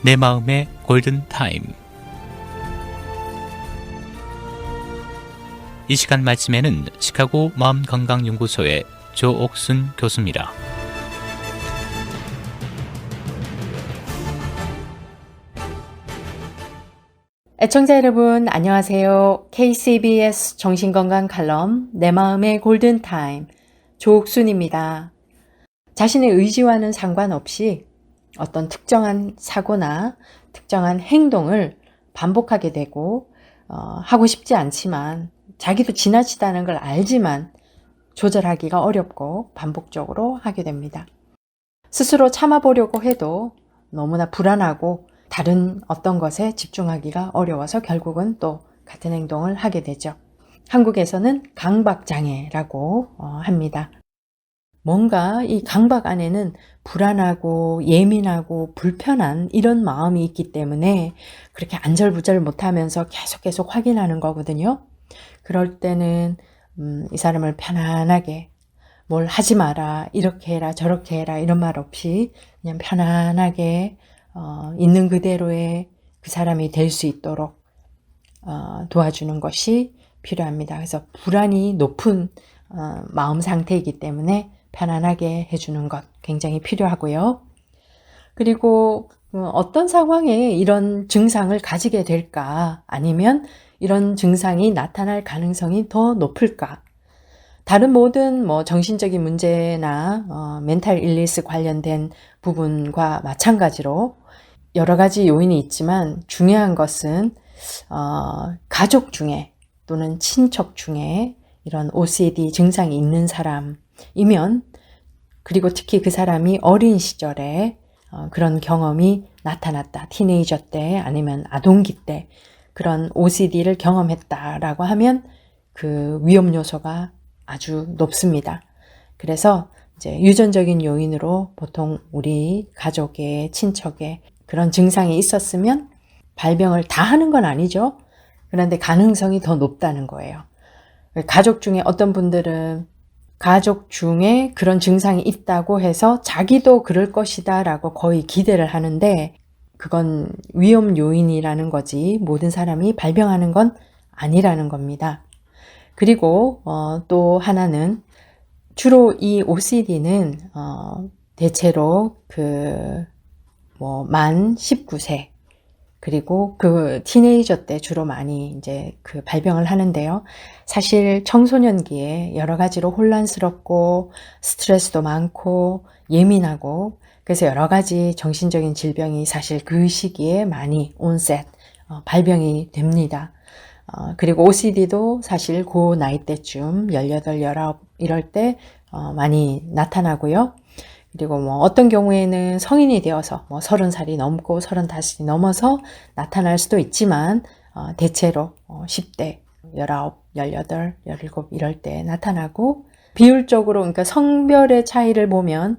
내 마음의 골든타임. 이 시간 말씀에는 시카고 마음건강연구소의 조옥순 교수입니다. 애청자 여러분 안녕하세요. KCBS 정신건강 칼럼 내 마음의 골든타임 조옥순입니다. 자신의 의지와는 상관없이 어떤 특정한 사고나 특정한 행동을 반복하게 되고 하고 싶지 않지만 자기도 지나치다는 걸 알지만 조절하기가 어렵고 반복적으로 하게 됩니다. 스스로 참아보려고 해도 너무나 불안하고 다른 어떤 것에 집중하기가 어려워서 결국은 또 같은 행동을 하게 되죠. 한국에서는 강박장애라고 합니다. 뭔가 이 강박 안에는 불안하고 예민하고 불편한 이런 마음이 있기 때문에 그렇게 안절부절 못하면서 계속 확인하는 거거든요. 그럴 때는 이 사람을 편안하게 뭘 하지 마라, 이렇게 해라, 저렇게 해라 이런 말 없이 그냥 편안하게 있는 그대로의 그 사람이 될 수 있도록 도와주는 것이 필요합니다. 그래서 불안이 높은 마음 상태이기 때문에 편안하게 해주는 것 굉장히 필요하고요. 그리고 어떤 상황에 이런 증상을 가지게 될까? 아니면 이런 증상이 나타날 가능성이 더 높을까? 다른 모든 정신적인 문제나 멘탈 일리스 관련된 부분과 마찬가지로 여러 가지 요인이 있지만 중요한 것은 가족 중에 또는 친척 중에 이런 OCD 증상이 있는 사람이면, 그리고 특히 그 사람이 어린 시절에 그런 경험이 나타났다. 티네이저 때 아니면 아동기 때 그런 OCD를 경험했다라고 하면 그 위험 요소가 아주 높습니다. 그래서 이제 유전적인 요인으로 보통 우리 가족의 친척에 그런 증상이 있었으면 발병을 다 하는 건 아니죠. 그런데 가능성이 더 높다는 거예요. 가족 중에 어떤 분들은 가족 중에 그런 증상이 있다고 해서 자기도 그럴 것이다 라고 거의 기대를 하는데 그건 위험 요인이라는 거지 모든 사람이 발병하는 건 아니라는 겁니다. 그리고 또 하나는 주로 이 OCD는 대체로 만 19세 그리고 그 티네이저 때 주로 많이 이제 그 발병을 하는데요. 사실 청소년기에 여러 가지로 혼란스럽고 스트레스도 많고 예민하고 그래서 여러 가지 정신적인 질병이 사실 그 시기에 많이 온셋 발병이 됩니다. 그리고 OCD도 사실 그 나이 때쯤 18, 19 이럴 때 많이 나타나고요. 그리고 어떤 경우에는 성인이 되어서 30살이 넘고 35살이 넘어서 나타날 수도 있지만 대체로 10대, 19, 18, 17 이럴 때 나타나고 비율적으로 그러니까 성별의 차이를 보면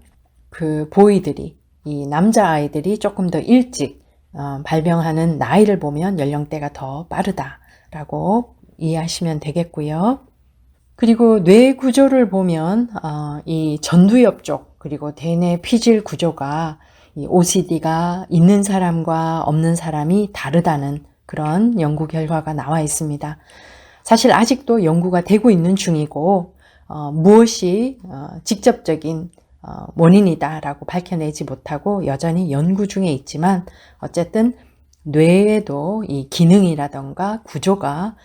그 보이들이 이 남자아이들이 조금 더 일찍 발병하는 나이를 보면 연령대가 더 빠르다라고 이해하시면 되겠고요. 그리고 뇌 구조를 보면 이 전두엽 쪽 그리고 대뇌 피질 구조가 이 OCD가 있는 사람과 없는 사람이 다르다는 그런 연구 결과가 나와 있습니다. 사실 아직도 연구가 되고 있는 중이고 무엇이 직접적인 원인이다라고 밝혀내지 못하고 여전히 연구 중에 있지만 어쨌든 뇌에도 이 기능이라던가 구조가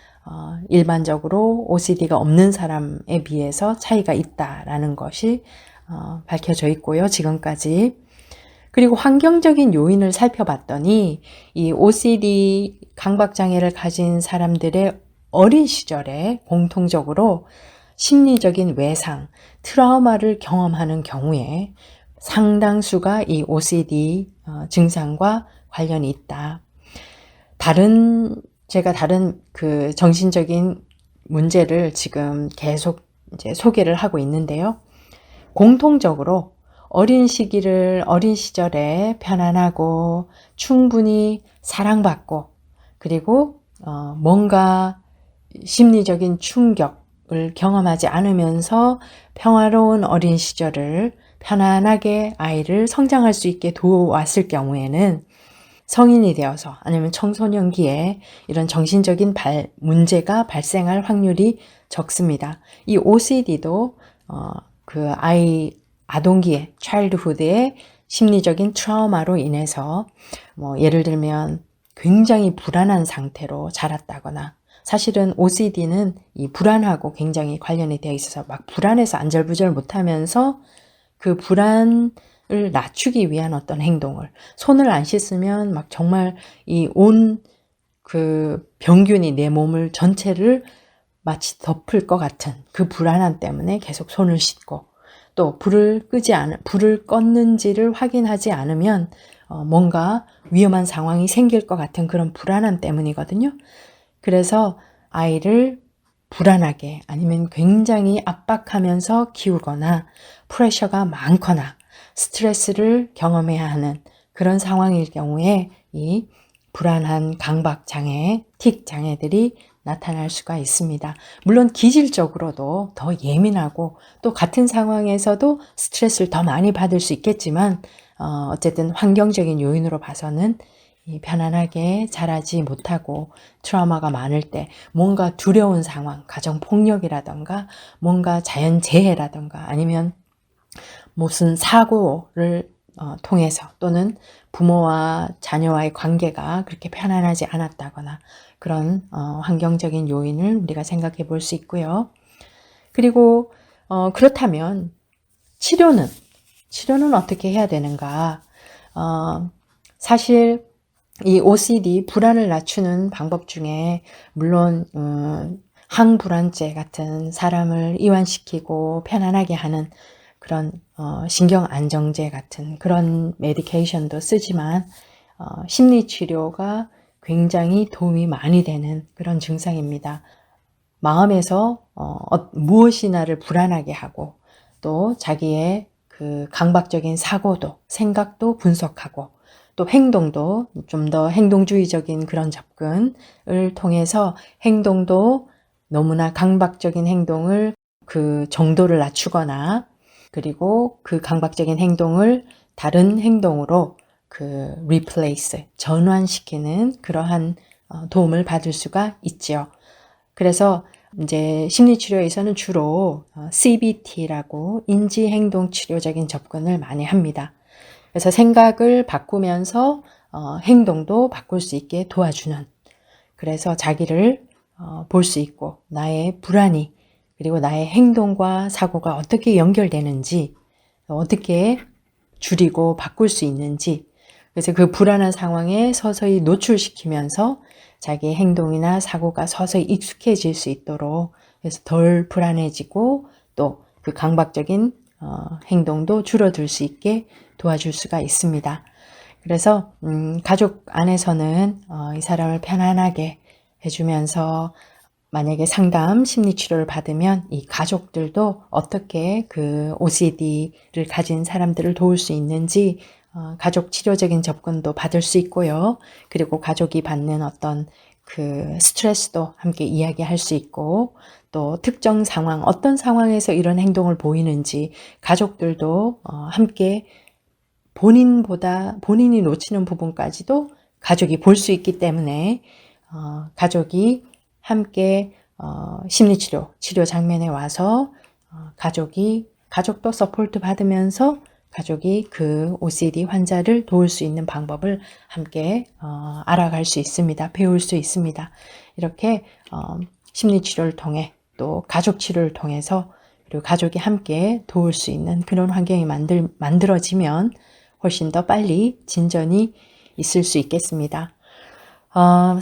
일반적으로 OCD가 없는 사람에 비해서 차이가 있다라는 것이 밝혀져 있고요. 지금까지. 그리고 환경적인 요인을 살펴봤더니 이 OCD 강박장애를 가진 사람들의 어린 시절에 공통적으로 심리적인 외상, 트라우마를 경험하는 경우에 상당수가 이 OCD 증상과 관련이 있다. 제가 다른 그 정신적인 문제를 지금 계속 이제 소개를 하고 있는데요. 공통적으로 어린 시절에 편안하고 충분히 사랑받고 그리고 뭔가 심리적인 충격을 경험하지 않으면서 평화로운 어린 시절을 편안하게 아이를 성장할 수 있게 도왔을 경우에는 성인이 되어서 아니면 청소년기에 이런 정신적인 문제가 발생할 확률이 적습니다. 이 OCD도 그 아동기에 childhood의 심리적인 트라우마로 인해서 뭐 예를 들면 굉장히 불안한 상태로 자랐다거나, 사실은 OCD는 이 불안하고 굉장히 관련이 되어 있어서 막 불안해서 안절부절 못하면서 그 불안을 낮추기 위한 어떤 행동을, 손을 안 씻으면 막 정말 이 온 그 병균이 내 몸을 전체를 마치 덮을 것 같은 그 불안함 때문에 계속 손을 씻고, 또 불을 껐는지를 확인하지 않으면 뭔가 위험한 상황이 생길 것 같은 그런 불안함 때문이거든요. 그래서 아이를 불안하게 아니면 굉장히 압박하면서 키우거나 프레셔가 많거나 스트레스를 경험해야 하는 그런 상황일 경우에 이 불안한 강박 장애, 틱 장애들이 나타날 수가 있습니다. 물론 기질적으로도 더 예민하고 또 같은 상황에서도 스트레스를 더 많이 받을 수 있겠지만 어쨌든 환경적인 요인으로 봐서는 편안하게 자라지 못하고 트라우마가 많을 때 뭔가 두려운 상황, 가정폭력이라던가 뭔가 자연재해라던가 아니면 무슨 사고를 통해서 또는 부모와 자녀와의 관계가 그렇게 편안하지 않았다거나 그런 환경적인 요인을 우리가 생각해 볼 수 있고요. 그리고 그렇다면 치료는 어떻게 해야 되는가? 사실 이 OCD 불안을 낮추는 방법 중에 물론 항불안제 같은 사람을 이완시키고 편안하게 하는 그런 신경 안정제 같은 그런 메디케이션도 쓰지만 심리치료가 굉장히 도움이 많이 되는 그런 증상입니다. 마음에서 무엇이나를 불안하게 하고 또 자기의 그 강박적인 사고도 생각도 분석하고 또 행동도 좀 더 행동주의적인 그런 접근을 통해서 행동도 너무나 강박적인 행동을 그 정도를 낮추거나 그리고 그 강박적인 행동을 다른 행동으로 그 replace, 전환시키는 그러한 도움을 받을 수가 있지요. 그래서 이제 심리치료에서는 주로 CBT라고 인지행동치료적인 접근을 많이 합니다. 그래서 생각을 바꾸면서 행동도 바꿀 수 있게 도와주는, 그래서 자기를 볼 수 있고 나의 불안이 그리고 나의 행동과 사고가 어떻게 연결되는지, 어떻게 줄이고 바꿀 수 있는지, 그래서 그 불안한 상황에 서서히 노출시키면서 자기의 행동이나 사고가 서서히 익숙해질 수 있도록, 그래서 덜 불안해지고 또 그 강박적인 행동도 줄어들 수 있게 도와줄 수가 있습니다. 그래서 가족 안에서는 이 사람을 편안하게 해주면서 만약에 상담 심리치료를 받으면 이 가족들도 어떻게 그 OCD를 가진 사람들을 도울 수 있는지 가족 치료적인 접근도 받을 수 있고요. 그리고 가족이 받는 어떤 그 스트레스도 함께 이야기할 수 있고, 또 특정 상황, 어떤 상황에서 이런 행동을 보이는지 가족들도 함께 본인이 놓치는 부분까지도 가족이 볼 수 있기 때문에 가족이 함께 치료 장면에 와서 가족도 서포트 받으면서 가족이 그 OCD 환자를 도울 수 있는 방법을 함께 알아갈 수 있습니다. 배울 수 있습니다. 이렇게 심리치료를 통해 또 가족치료를 통해서 그리고 가족이 함께 도울 수 있는 그런 환경이 만들어지면 훨씬 더 빨리 진전이 있을 수 있겠습니다.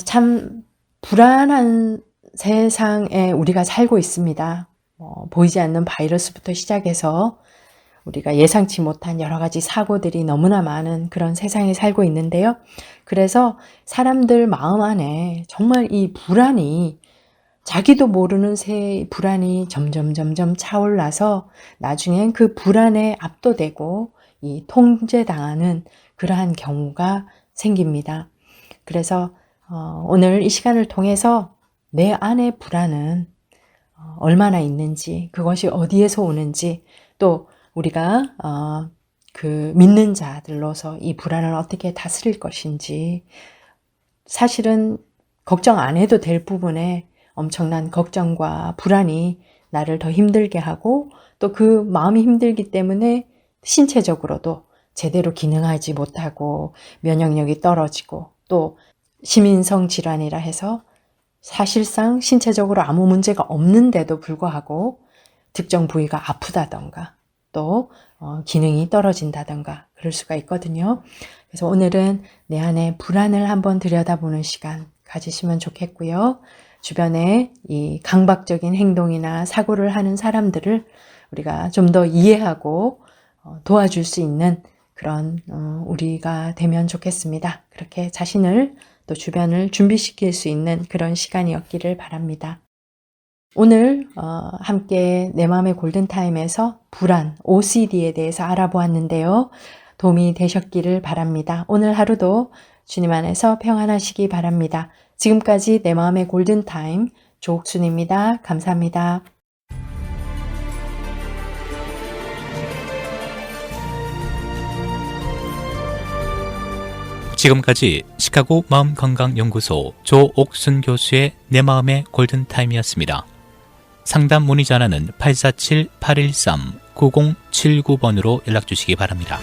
참 불안한 세상에 우리가 살고 있습니다. 보이지 않는 바이러스부터 시작해서 우리가 예상치 못한 여러 가지 사고들이 너무나 많은 그런 세상에 살고 있는데요. 그래서 사람들 마음 안에 정말 이 불안이, 자기도 모르는 새 불안이 점점 차올라서 나중엔 그 불안에 압도되고 이 통제당하는 그러한 경우가 생깁니다. 그래서 오늘 이 시간을 통해서 내 안의 불안은 얼마나 있는지, 그것이 어디에서 오는지, 또 우리가 그 믿는 자들로서 이 불안을 어떻게 다스릴 것인지 사실은 걱정 안 해도 될 부분에 엄청난 걱정과 불안이 나를 더 힘들게 하고 또 그 마음이 힘들기 때문에 신체적으로도 제대로 기능하지 못하고 면역력이 떨어지고 또 시민성 질환이라 해서 사실상 신체적으로 아무 문제가 없는데도 불구하고 특정 부위가 아프다던가 또 기능이 떨어진다던가 그럴 수가 있거든요. 그래서 오늘은 내 안에 불안을 한번 들여다보는 시간 가지시면 좋겠고요. 주변에 이 강박적인 행동이나 사고를 하는 사람들을 우리가 좀 더 이해하고 도와줄 수 있는 그런 우리가 되면 좋겠습니다. 그렇게 자신을 또 주변을 준비시킬 수 있는 그런 시간이었기를 바랍니다. 오늘 함께 내 마음의 골든타임에서 불안, OCD에 대해서 알아보았는데요. 도움이 되셨기를 바랍니다. 오늘 하루도 주님 안에서 평안하시기 바랍니다. 지금까지 내 마음의 골든타임 조옥순입니다. 감사합니다. 지금까지 시카고 마음건강연구소 조옥순 교수의 내 마음의 골든타임이었습니다. 상담 문의 전화는 847-813-9079번으로 연락주시기 바랍니다.